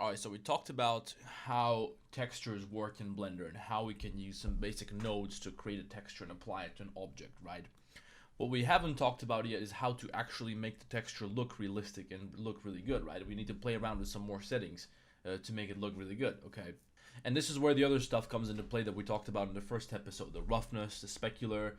Alright, so we talked about how textures work in Blender and how we can use some basic nodes to create a texture and apply it to an object, right? What we haven't talked about yet is how to actually make the texture look realistic and look really good, right? We need to play around with some more settings to make it look really good, okay? And this is where the other stuff comes into play that we talked about in the first episode, the roughness, the specular.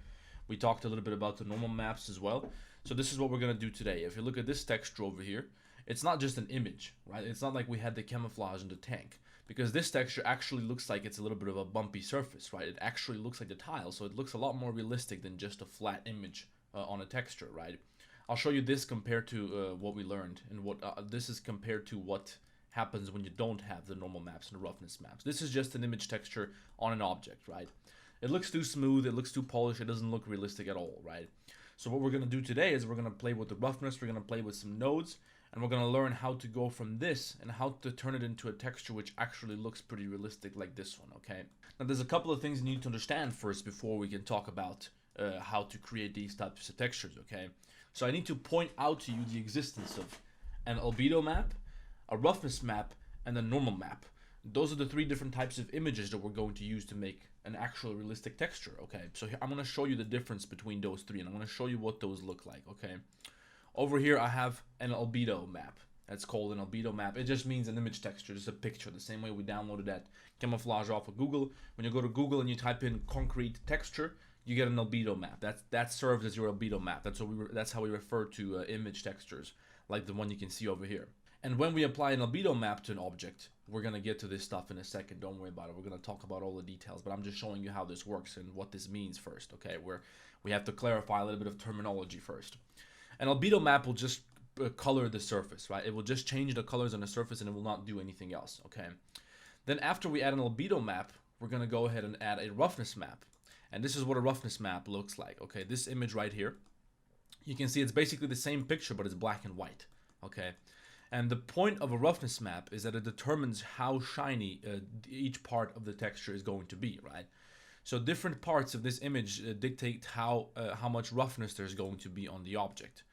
We talked a little bit about the normal maps as well. So this is what we're going to do today. If you look at this texture over here, it's not just an image, right? It's not like we had the camouflage in the tank, because this texture actually looks like it's a little bit of a bumpy surface, right? It actually looks like the tile, so it looks a lot more realistic than just a flat image on a texture, right? I'll show you this compared to what we learned, and what this is compared to what happens when you don't have the normal maps and the roughness maps. This is just an image texture on an object, right? It looks too smooth, it looks too polished, it doesn't look realistic at all, right? So what we're going to do today is we're going to play with the roughness, we're going to play with some nodes, and we're going to learn how to go from this and how to turn it into a texture which actually looks pretty realistic like this one, okay? Now there's a couple of things you need to understand first before we can talk about how to create these types of textures, okay? So I need to point out to you the existence of an albedo map, a roughness map, and a normal map. Those are the three different types of images that we're going to use to make an actual realistic texture, okay? So here, I'm going to show you the difference between those three, and I'm going to show you what those look like, okay? Over here, I have an albedo map. That's called an albedo map. It just means an image texture, just a picture, the same way we downloaded that camouflage off of Google. When you go to Google and you type in concrete texture, you get an albedo map. That serves as your albedo map. That's how we refer to image textures, like the one you can see over here. And when we apply an albedo map to an object, we're going to get to this stuff in a second. Don't worry about it. We're going to talk about all the details, but I'm just showing you how this works and what this means first, okay? We have to clarify a little bit of terminology first. An albedo map will just color the surface, right? It will just change the colors on the surface and it will not do anything else, okay? Then after we add an albedo map, we're going to go ahead and add a roughness map. And this is what a roughness map looks like, okay? This image right here, you can see it's basically the same picture, but it's black and white, okay? And the point of a roughness map is that it determines how shiny each part of the texture is going to be, right? So different parts of this image dictate how much roughness there's going to be on the object.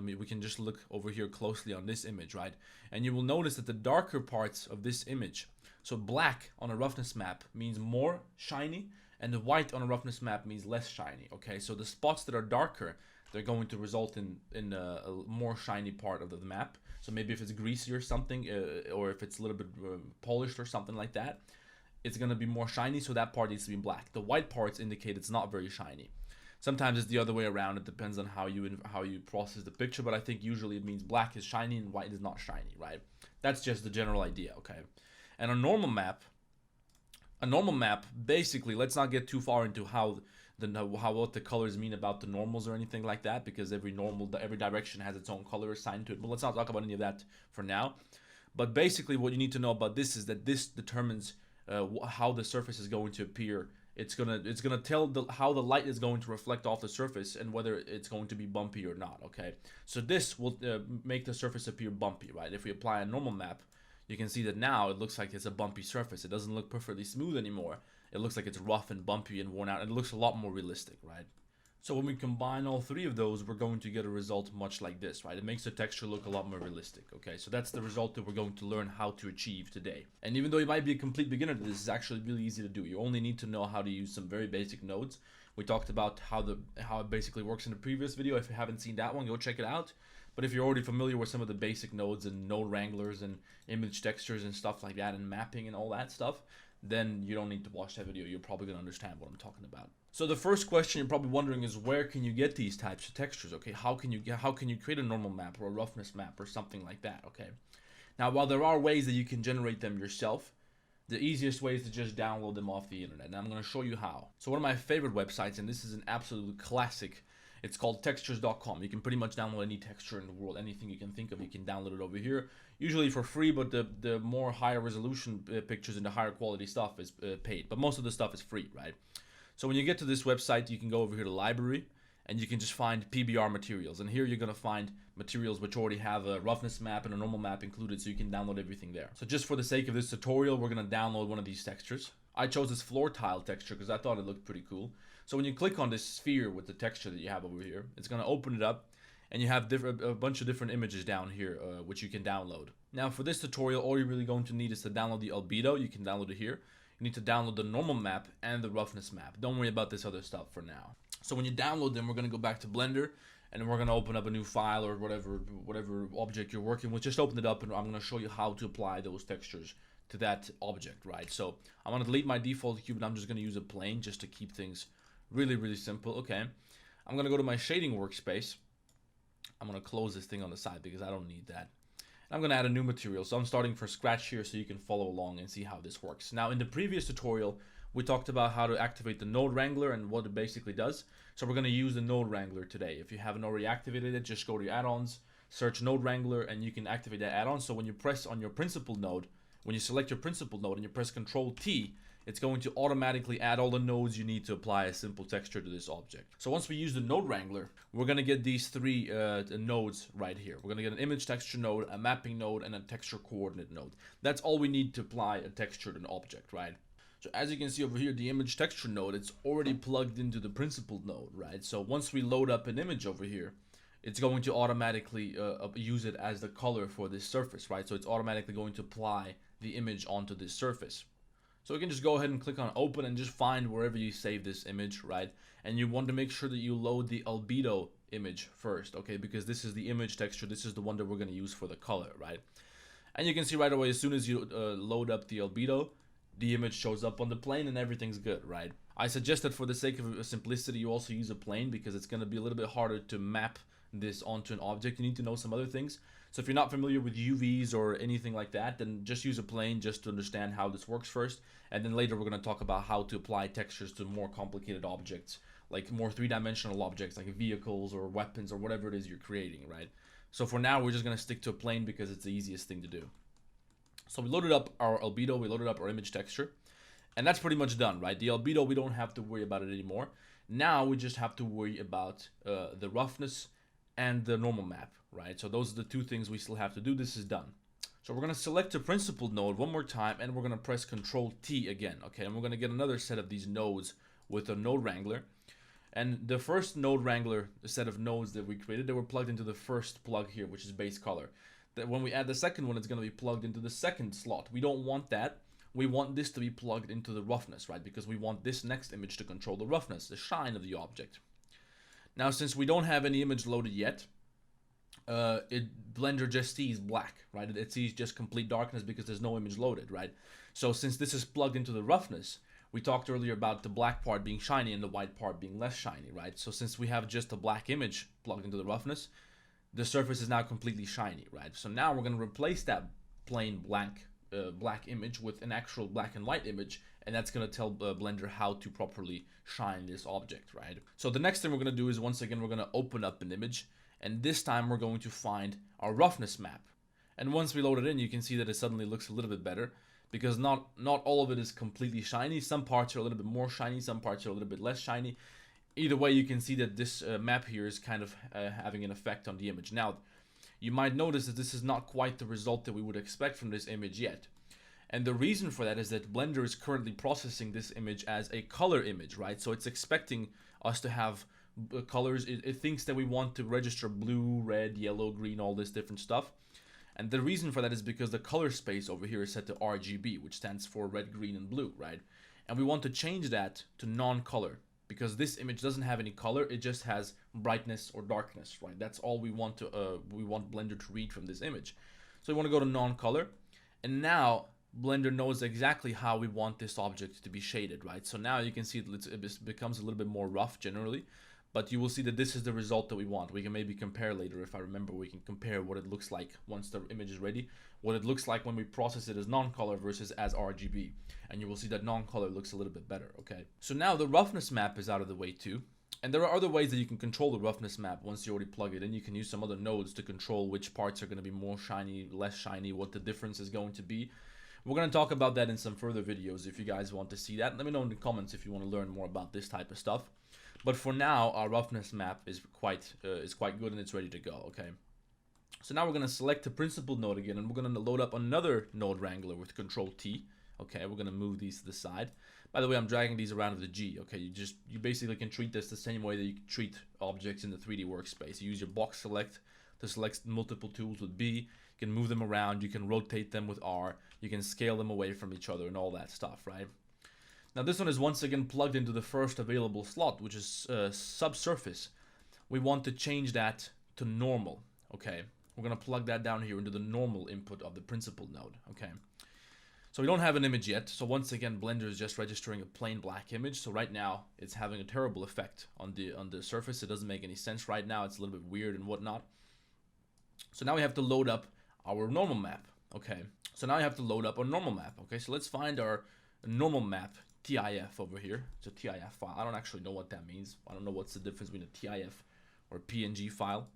We can just look over here closely on this image, right? And you will notice that the darker parts of this image, so black on a roughness map means more shiny, and the white on a roughness map means less shiny, okay? So the spots that are darker, they're going to result in a more shiny part of the map. So maybe if it's greasy or something, or if it's a little bit polished or something like that, it's going to be more shiny, so that part needs to be black. The white parts indicate it's not very shiny. Sometimes it's the other way around. It depends on how you process the picture, but I think usually it means black is shiny and white is not shiny, right? That's just the general idea, okay? And a normal map, basically, let's not get too far into what the colors mean about the normals or anything like that, because every direction has its own color assigned to it. But let's not talk about any of that for now. But basically, what you need to know about this is that this determines how the surface is going to appear. It's gonna tell how the light is going to reflect off the surface and whether it's going to be bumpy or not, okay? So this will make the surface appear bumpy, right? If we apply a normal map, you can see that now it looks like it's a bumpy surface. It doesn't look perfectly smooth anymore. It looks like it's rough and bumpy and worn out, and it looks a lot more realistic, right? So when we combine all three of those, we're going to get a result much like this, right? It makes the texture look a lot more realistic, okay? So that's the result that we're going to learn how to achieve today. And even though you might be a complete beginner to this, is actually really easy to do. You only need to know how to use some very basic nodes. We talked about how it basically works in the previous video. If you haven't seen that one, go check it out. But if you're already familiar with some of the basic nodes and node wranglers and image textures and stuff like that and mapping and all that stuff, then you don't need to watch that video. You're probably going to understand what I'm talking about. So the first question you're probably wondering is, where can you get these types of textures, okay? How can you create a normal map or a roughness map or something like that, okay? Now, while there are ways that you can generate them yourself, the easiest way is to just download them off the internet, and I'm going to show you how. So one of my favorite websites, and this is an absolute classic, it's called textures.com. You can pretty much download any texture in the world, anything you can think of, you can download it over here. Usually for free, but the more higher resolution pictures and the higher quality stuff is paid. But most of the stuff is free, right? So when you get to this website, you can go over here to library, and you can just find PBR materials. And here you're going to find materials which already have a roughness map and a normal map included, so you can download everything there. So just for the sake of this tutorial, we're going to download one of these textures. I chose this floor tile texture because I thought it looked pretty cool. So when you click on this sphere with the texture that you have over here, it's going to open it up, and you have a bunch of different images down here which you can download. Now for this tutorial, all you're really going to need is to download the albedo. You can download it here. You need to download the normal map and the roughness map. Don't worry about this other stuff for now. So when you download them, we're going to go back to Blender, and we're going to open up a new file or whatever object you're working with. Just open it up, and I'm going to show you how to apply those textures to that object, right? So I'm going to delete my default cube, and I'm just going to use a plane just to keep things really simple. Okay, I'm going to go to my shading workspace. I'm going to close this thing on the side because I don't need that. I'm going to add a new material. So I'm starting from scratch here so you can follow along and see how this works. Now in the previous tutorial, we talked about how to activate the node wrangler and what it basically does. So we're going to use the node wrangler today. If you haven't already activated it, just go to your add-ons, search node wrangler, and you can activate that add-on. So when you press on your principal node, when you select your principal node and you press Control T, it's going to automatically add all the nodes you need to apply a simple texture to this object. So once we use the node wrangler, we're going to get these three nodes right here. We're going to get an image texture node, a mapping node, and a texture coordinate node. That's all we need to apply a texture to an object, right? So as you can see over here, the image texture node, it's already plugged into the principal node, right? So once we load up an image over here, it's going to automatically use it as the color for this surface, right? So it's automatically going to apply the image onto this surface. So you can just go ahead and click on open and just find wherever you save this image, right? And you want to make sure that you load the albedo image first, okay? Because this is the image texture. This is the one that we're going to use for the color, right? And you can see right away, as soon as you load up the albedo, the image shows up on the plane and everything's good, right? I suggest that for the sake of simplicity, you also use a plane because it's going to be a little bit harder to map this onto an object. You need to know some other things. So if you're not familiar with UVs or anything like that, then just use a plane just to understand how this works first. And then later we're going to talk about how to apply textures to more complicated objects, like more three-dimensional objects like vehicles or weapons or whatever it is you're creating, right? So for now, we're just going to stick to a plane because it's the easiest thing to do. So we loaded up our albedo, we loaded up our image texture, and that's pretty much done, right? The albedo, we don't have to worry about it anymore. Now we just have to worry about the roughness and the normal map, right? So those are the two things we still have to do. This is done. So we're going to select the principal node one more time, and we're going to press Control T again, okay? And we're going to get another set of these nodes with a node wrangler. And the first node wrangler, the set of nodes that we created, they were plugged into the first plug here, which is base color. That when we add the second one, it's going to be plugged into the second slot. We don't want that. We want this to be plugged into the roughness, right? Because we want this next image to control the roughness, the shine of the object. Now, since we don't have any image loaded yet, Blender just sees black, right? It sees just complete darkness because there's no image loaded, right? So since this is plugged into the roughness, we talked earlier about the black part being shiny and the white part being less shiny, right? So since we have just a black image plugged into the roughness, the surface is now completely shiny, right? So now we're going to replace that plain black image with an actual black and white image, and that's going to tell Blender how to properly shine this object, right? So the next thing we're going to do is, once again, we're going to open up an image, and this time we're going to find our roughness map. And once we load it in, you can see that it suddenly looks a little bit better, because not all of it is completely shiny. Some parts are a little bit more shiny, some parts are a little bit less shiny. Either way, you can see that this map here is kind of having an effect on the image. Now, you might notice that this is not quite the result that we would expect from this image yet. And the reason for that is that Blender is currently processing this image as a color image, right? So it's expecting us to have colors. It thinks that we want to register blue, red, yellow, green, all this different stuff. And the reason for that is because the color space over here is set to RGB, which stands for red, green, and blue, right? And we want to change that to non-color, because this image doesn't have any color. It just has brightness or darkness, right? That's all we want Blender to read from this image. So we want to go to non-color, and now Blender knows exactly how we want this object to be shaded, right? So now you can see it becomes a little bit more rough generally, but you will see that this is the result that we want. We can maybe compare later. If I remember, we can compare what it looks like once the image is ready, what it looks like when we process it as non-color versus as RGB. And you will see that non-color looks a little bit better, okay? So now the roughness map is out of the way too. And there are other ways that you can control the roughness map once you already plug it in. You can use some other nodes to control which parts are going to be more shiny, less shiny, what the difference is going to be. We're going to talk about that in some further videos if you guys want to see that. Let me know in the comments if you want to learn more about this type of stuff. But for now, our roughness map is quite good and it's ready to go, okay? So now we're going to select the principal node again, and we're going to load up another node wrangler with Control T, Okay, we're gonna move these to the side. By the way, I'm dragging these around with the G. Okay, you basically can treat this the same way that you treat objects in the 3D workspace. You use your box select to select multiple tools with B. You can move them around. You can rotate them with R. You can scale them away from each other and all that stuff, right? Now this one is once again plugged into the first available slot, which is subsurface. We want to change that to normal. Okay, we're gonna plug that down here into the normal input of the principal node. Okay. So we don't have an image yet, so once again Blender is just registering a plain black image. So right now it's having a terrible effect on the surface. It doesn't make any sense right now. It's a little bit weird and whatnot. So now we have to load up our normal map. Okay, so now I have to load up our normal map. Okay, so let's find our normal map TIF over here. It's a TIF file. I don't actually know what that means. I don't know what's the difference between a TIF or a PNG file.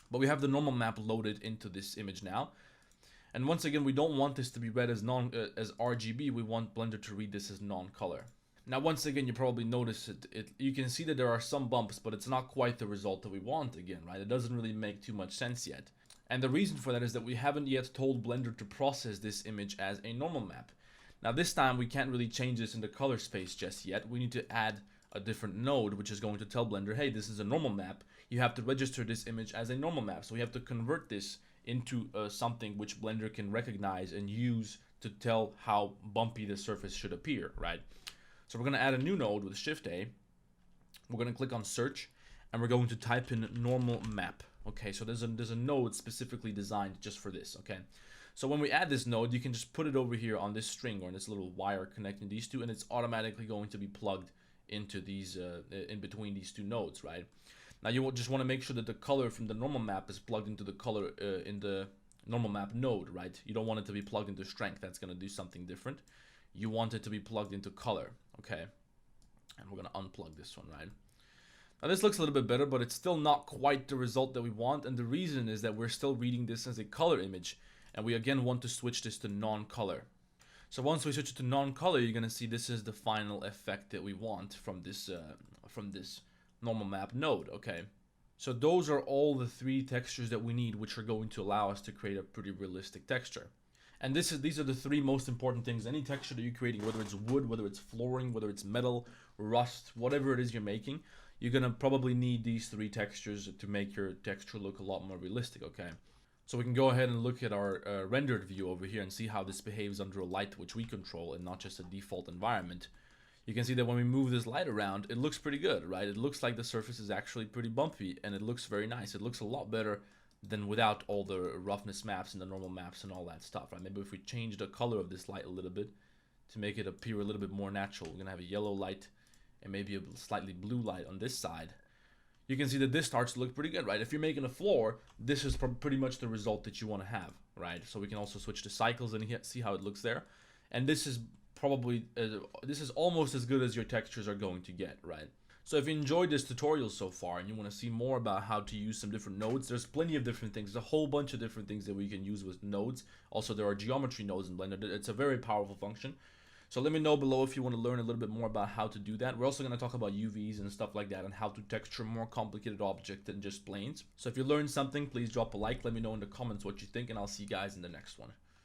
But we have the normal map loaded into this image now. And once again, we don't want this to be read as as RGB. We want Blender to read this as non-color. Now, once again, you probably notice you can see that there are some bumps, but it's not quite the result that we want again, right? It doesn't really make too much sense yet. And the reason for that is that we haven't yet told Blender to process this image as a normal map. Now, this time we can't really change this in the color space just yet. We need to add a different node, which is going to tell Blender, hey, this is a normal map. You have to register this image as a normal map. So we have to convert this into something which Blender can recognize and use to tell how bumpy the surface should appear, right? So we're going to add a new node with Shift A. We're going to click on search and we're going to type in normal map. Okay, so there's a node specifically designed just for this, okay? So when we add this node, you can just put it over here on this string or this little wire connecting these two, and it's automatically going to be plugged into these, in between these two nodes, right? Now you just want to make sure that the color from the normal map is plugged into the color in the normal map node, right? You don't want it to be plugged into strength. That's going to do something different. You want it to be plugged into color, okay? And we're going to unplug this one, right? Now this looks a little bit better, but it's still not quite the result that we want. And the reason is that we're still reading this as a color image. And we again want to switch this to non-color. So once we switch it to non-color, you're going to see this is the final effect that we want from this normal map node. Okay, so those are all the three textures that we need, which are going to allow us to create a pretty realistic texture. And these are the three most important things. Any texture that you're creating, whether it's wood, whether it's flooring, whether it's metal, rust, whatever it is you're making, you're gonna probably need these three textures to make your texture look a lot more realistic. Okay, so we can go ahead and look at our rendered view over here and see how this behaves under a light which we control and not just a default environment. You can see that when we move this light around, it looks pretty good, right? It looks like the surface is actually pretty bumpy and it looks very nice. It looks a lot better than without all the roughness maps and the normal maps and all that stuff, right? Maybe if we change the color of this light a little bit to make it appear a little bit more natural. We're gonna have a yellow light and maybe a slightly blue light on this side. You can see that this starts to look pretty good, right? If you're making a floor, this is pretty much the result that you want to have, right? So we can also switch to cycles and see how it looks there. And this is probably this is almost as good as your textures are going to get, right? So if you enjoyed this tutorial so far and you want to see more about how to use some different nodes, there's plenty of different things. There's a whole bunch of different things that we can use with nodes. Also, there are geometry nodes in Blender. It's a very powerful function. So let me know below if you want to learn a little bit more about how to do that. We're also going to talk about UVs and stuff like that and how to texture more complicated objects than just planes. So if you learned something, please drop a like. Let me know in the comments what you think, and I'll see you guys in the next one.